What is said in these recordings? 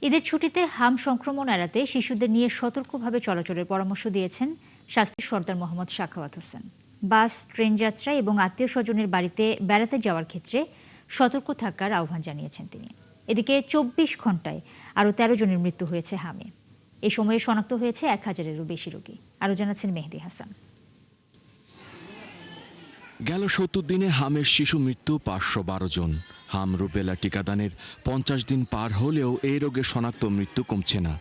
ঈদের ছুটিতে হাম সংক্রমণ এড়াতে শিশুদের নিয়ে সতর্কভাবে চলাচলের পরামর্শ দিয়েছেন স্বাস্থ্য সর্দার মোহাম্মদ সাখাওয়াত হোসেন। বাস, ট্রেন যাত্রা এবং আত্মীয় স্বজনের বাড়িতে বেড়াতে যাওয়ার ক্ষেত্রে সতর্ক থাকার আহ্বান জানিয়েছেন তিনি। এদিকে ২৪ ঘন্টায় আরও ১৩ জনের মৃত্যু হয়েছে হামে। এই সময়ে শনাক্ত হয়েছে ১,০০০-এরও বেশি রোগী। আরও জানাচ্ছেন মেহেদি হাসান। গেল ৭০ দিনে হামের শিশু মৃত্যু ৫১২ জন। হাম রুবেলা টিকাদানের ৫০ দিন পার হলেও এই রোগের শনাক্ত মৃত্যু কমছে না।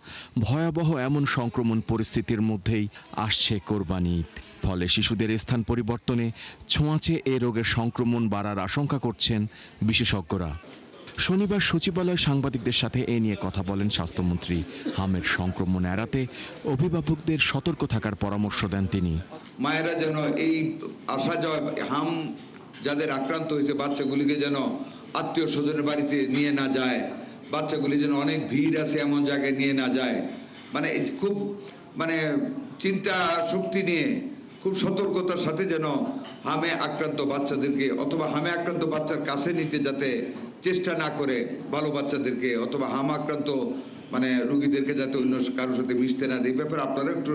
ভয়াবহ এমন সংক্রমণ পরিস্থিতির মধ্যেই আসছে কোরবানি ঈদ। ফলে শিশুদের স্থান পরিবর্তনে ছোঁয়াচে এই রোগের সংক্রমণ বাড়ার আশঙ্কা করছেন বিশেষজ্ঞরা। শনিবার সচিবালয়ে সাংবাদিকদের সাথে এ নিয়ে কথা বলেন স্বাস্থ্যমন্ত্রী। হামের সংক্রমণ এড়াতে অভিভাবকদের সতর্ক থাকার পরামর্শ দেন তিনি। মায়েরা যেন এই আসা যাওয়া হাম যাদের আক্রান্ত হয়েছে বাচ্চাগুলিকে যেন আত্মীয় স্বজনের বাড়িতে নিয়ে না যায়, বাচ্চাগুলি যেন অনেক ভিড় আছে এমন জায়গায় নিয়ে না যায়। খুব চিন্তা শক্তি নিয়ে খুব সতর্কতার সাথে যেন হামে আক্রান্ত বাচ্চাদেরকে অথবা হামে আক্রান্ত বাচ্চার কাছে নিতে যাতে চেষ্টা না করে, ভালো বাচ্চাদেরকে অথবা হাম আক্রান্ত রোগীদেরকে যাতে অন্য কারোর সাথে মিশতে না দেয়, ব্যাপারে আপনারা একটু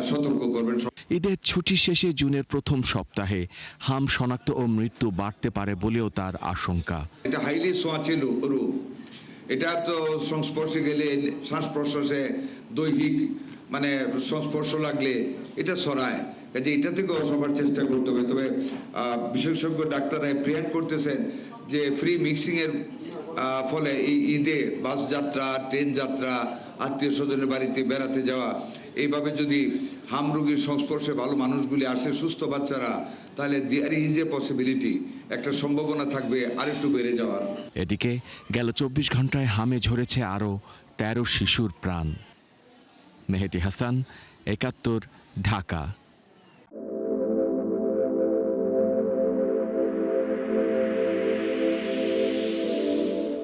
সতর্ক করবেন। ঈদের ছুটি শেষে জুনের প্রথম সপ্তাহে হাম শনাক্ত ও মৃত্যু বাড়তে পারে বলেও তার আশঙ্কা। এটা হাইলি ছোঁয়াচে রোগ। এটা তো সংস্পর্শে গেলে, শ্বাস প্রশ্বাসে দৈহিক সংস্পর্শ লাগলে এটা ছড়ায়। কাজে এটা থেকেও সবার চেষ্টা করতে হবে। তবে বিশেষজ্ঞ ডাক্তাররা প্রিয়ান করতেছেন যে ফ্রি মিক্সিং এর ফলে এই ঈদে বাস যাত্রা, ট্রেন যাত্রা, আত্মীয় স্বজনের বাড়িতে বেড়াতে যাওয়া, এইভাবে যদি হাম রোগীর সংস্পর্শে ভালো মানুষগুলি আসে, সুস্থ বাচ্চারা, তাহলে দেয়ার ইজ এ পসিবিলিটি, একটা সম্ভাবনা থাকবে আরেকটু বেড়ে যাওয়ার। এদিকে গেল ২৪ ঘন্টায় হামে ঝরেছে আরও ১৩ শিশুর প্রাণ। মেহেদি হাসান, ৭১, ঢাকা।